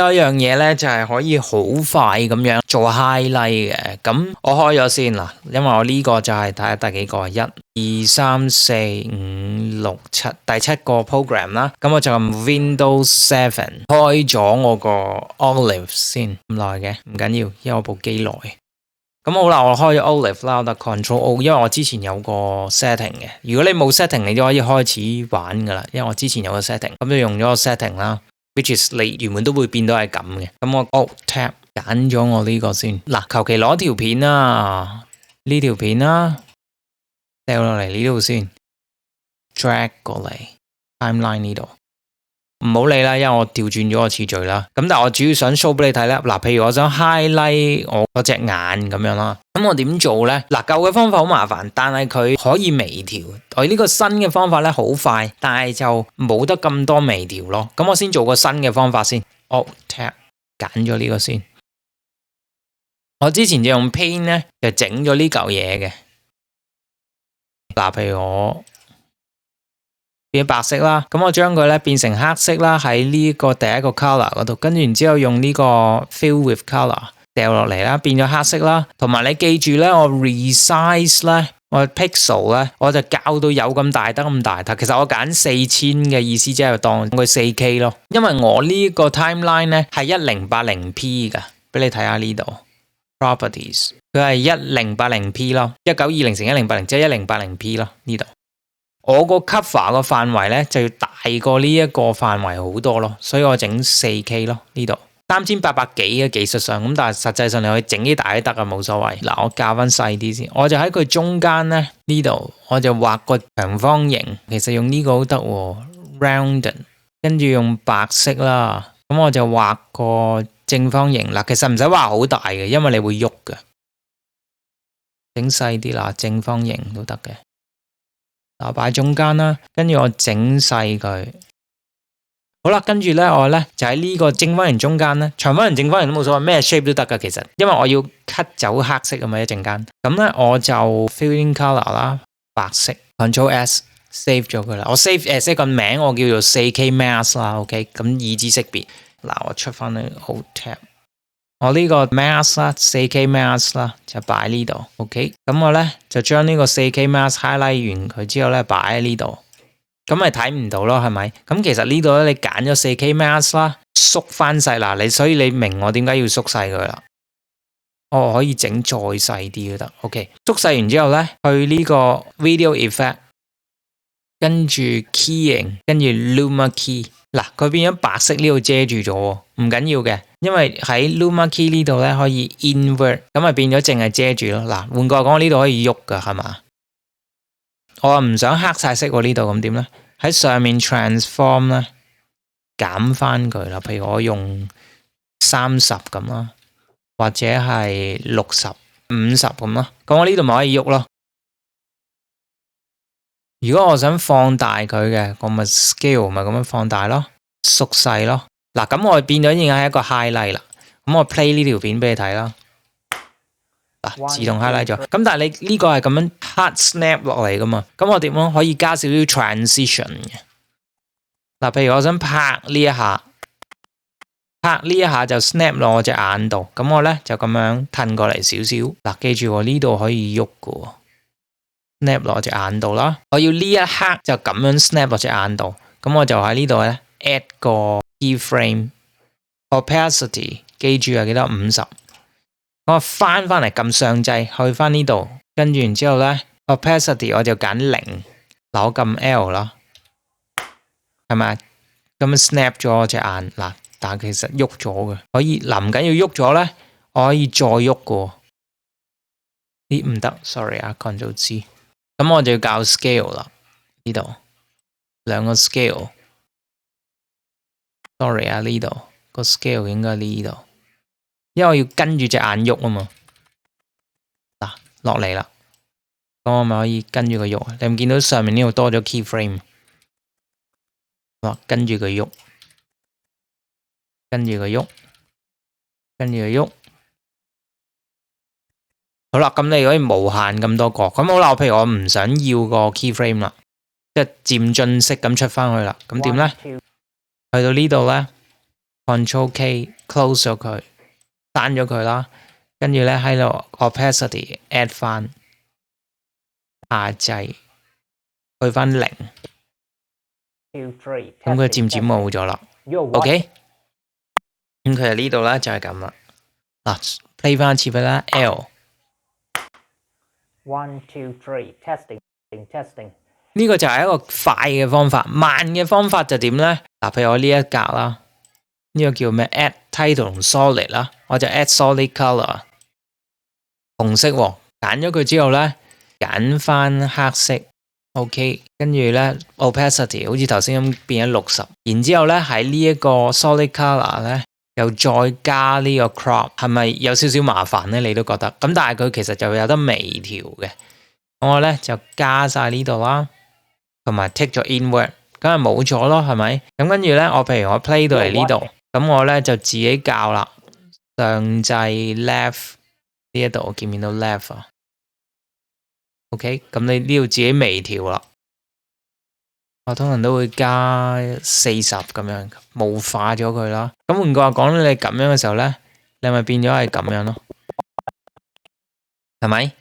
有一樣嘢咧就係可以好快咁樣做 highlight 嘅，咁我開咗先啦，因為我呢個就係睇下第幾個，1、2、3、4、5、6、7，第7個 program 啦，咁我就用 Windows 7開咗我個 Olive 先，咁耐嘅唔緊要，因為我部機耐。咁好啦，我開咗 Olive 啦，我得 Control O， 因為我之前有個 setting 嘅，如果你冇 setting 你就可以開始玩噶啦，因為我之前有個 setting， 咁就用咗個 setting 啦。which is 你原本都會變到係咁嘅，咁我 Alt Tab 揀咗我呢個先，嗱求其攞條片啦，呢條片啦，掉落嚟呢度先 ，drag 過嚟 timeline 呢度，唔好理啦，因為我調轉咗個次序啦，咁但係我主要想 show 俾你睇咧，嗱譬如我想 highlight 我嗰隻眼咁樣啦，咁我點做咧？嗱舊嘅方法好麻煩，但係佢可以微調，我呢個新嘅方法咧好快，但係就冇得咁多微調咯。咁我先做個新嘅方法先 ，Alt Tab 揀咗呢個先。我之前就用 Paint 咧就整咗呢嚿嘢嘅，嗱譬如我變白色啦，咁我將佢咧變成黑色啦，喺呢個第一個 color 嗰度，跟住然之後用呢個 Fill with Color 掉落嚟啦，變咗黑色啦。同埋你記住咧，我 resize 咧，我 pixel 咧，我就校到有咁大得咁大。其實我揀4000嘅意思即係當佢 4K 咯，因為我呢個 timeline 咧係 1080p 噶，俾你睇下呢度 Properties， 佢係 1080p 咯，1920乘1080即係 1080p 咯呢度。我個 cover 個範圍咧就要大過呢一個範圍好多咯，所以我整 4K 咯呢度，3800幾嘅技術上，咁但係實際上你可以整啲大啲得啊，冇所謂。嗱，我校翻細啲先，我就喺佢中間咧呢度，我就畫個長方形，其實用呢個好得，rounded， 跟住用白色啦，咁我就畫個正方形。嗱，其實唔使畫好大嘅，因為你會喐嘅，整細啲啦，正方形都得嘅。我擺中間啦，跟住我整細佢。好啦，跟住咧，我咧就喺呢個正方形中間咧，長方形、正方形都冇所謂，咩 shape 都得噶。其實，因為我要 cut 走黑色啊嘛，一陣間。咁咧，我就 fill in color 啦，白色 ，Control S save 咗佢啦。我 save as 個名，我叫做 4K mask 啦。OK， 咁以知識別。嗱，我出翻去 Alt Tab。我呢個 mask 啦 ，4K mask 啦，就擺呢度 ，OK。咁我咧就將呢個 4K mask highlight 完佢之後咧，擺喺呢度，咁咪睇唔到咯，係咪？咁其實呢度咧，你揀咗 4K mask 啦，縮翻細嗱，所以你明我點解要縮細佢啦？我可以整再細啲都得 ，OK。縮細完之後咧，去呢個 video effect， 跟住 keying， 跟住 luma key， 嗱，佢變咗白色呢度遮住咗，唔緊要嘅。因為喺 Luma Key 呢度咧可以 invert， 咁咪變咗淨係遮住咯。嗱，換句話講，呢度可以喐噶，係嘛？我唔想黑晒色喎呢度，咁點咧？喺上面 transform 咧，減翻佢啦。譬如我用30咁啦，或者係60、50咁咯。咁我呢度咪可以喐咯。如果我想放大佢嘅，我咪 scale 咪咁樣放大咯，縮細咯。嗱，咁我變咗已經係一個 highlight 啦，咁我 play 呢條片俾你睇啦。嗱，自動 highlight 咗，咁但係你呢個係咁樣 hard snap 落嚟噶嘛，咁我點樣可以加少少 transition 嘅？嗱，譬如我想拍呢一下，就 snap 落我隻眼度，咁我咧就咁樣褪過嚟少少。嗱，記住我呢度可以喐噶 ，snap 落我隻眼度啦。我要呢一刻就咁樣 snap 落隻眼度，咁我就喺呢度咧 add 個 keyframe opacity， 記住係幾多？50。我翻嚟撳上掣，去翻呢度，跟住然之後咧 opacity 我就揀0，嗱我撳 L 啦，係咪？咁樣 snap 咗我隻眼，嗱，但係其實喐咗嘅，可以嗱唔緊要喐咗咧，我可以再喐嘅。咦唔得 ，sorry 啊 ，Ctrl C， 咁我就要校 scale 啦，呢度兩個 scale。sorry 啊，呢度個 scale 應該呢度，因為我要跟住隻眼喐啊嘛。嗱，落嚟啦，咁我咪可以跟住佢喐。你唔見到上面呢度多咗 keyframe？ 跟住佢喐，跟住佢喐，跟住佢喐。好啦，咁你可以無限咁多個。咁好啦，譬如我唔想要個 keyframe 啦，即係漸進式咁出翻去啦。咁點咧？去到呢度咧， Control K close 咗佢，刪咗佢啦。跟住咧喺度 opacity add 翻，下掣去翻0，咁佢漸漸冇咗啦。OK， 咁佢喺呢度咧就係咁啦。嗱 ，play 翻一次俾啦 L。1 2 3 testing。呢個就係一個快嘅方法，慢嘅方法就點咧？嗱，譬如我呢一格啦，呢個叫咩 ？add title 同 solid 啦，我就 add solid color。紅色喎，揀咗佢之後咧，揀翻黑色 ，OK， 跟住咧 opacity 好似頭先咁變咗60，然之後咧喺呢一個 solid color 咧，又再加呢個 crop， 係咪有少少麻煩咧？你都覺得？咁但係佢其實就有得微調嘅，我咧就加晒呢度啦，同埋 take 咗 invert， 咁咪冇咗咯，係咪？咁跟住咧，我譬如我 play 到嚟呢度，咁我咧就自己校啦，上掣 left。呢一度見唔見到 left 啊 ？OK， 咁你呢度自己微調啦。我通常都會加40咁樣，霧化咗佢啦。咁換句話講咧，你咁樣嘅時候咧，你咪變咗係咁樣咯，係咪？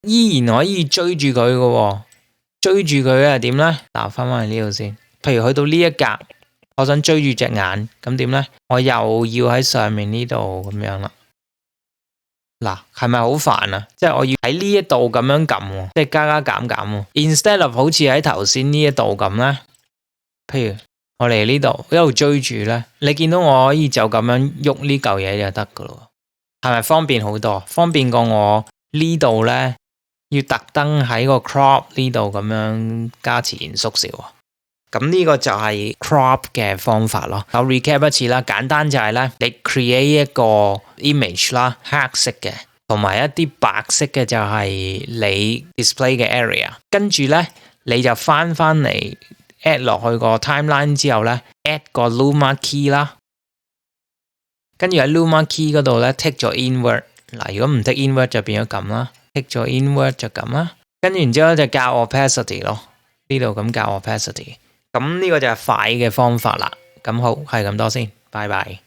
依然可以追住佢嘅，追住佢係點咧？嗱，翻返嚟呢度先。譬如去到呢一格，我想追住隻眼，咁點咧？我又要喺上面呢度咁樣啦。嗱，係咪好煩啊？即係我要喺呢一度咁樣撳，即係加減減。Instead of 好似喺頭先呢一度咁咧，譬如我嚟呢度一路追住咧，你見到我可以就咁樣喐呢嚿嘢就得噶咯，係咪方便好多？方便過我呢度咧要特登喺個 crop 呢度咁樣加遲縮小。咁呢個就係 crop 嘅方法咯。我 recap 一次啦，簡單就係咧，你 create 一個 image 啦，黑色嘅，同埋一啲白色嘅就係你 display 嘅 area。跟住咧，你就翻嚟 add 落去個 timeline 之後咧 ，add 個 Luma key 啦。跟住喺 Luma key 嗰度咧 take 咗 invert。嗱，如果唔 take invert 就變咗咁啦 ，take 咗 invert 就咁啦。跟住然之後就校 opacity 咯，呢度咁校 opacity。咁呢個就係快嘅方法啦。咁好，係咁多先，拜拜。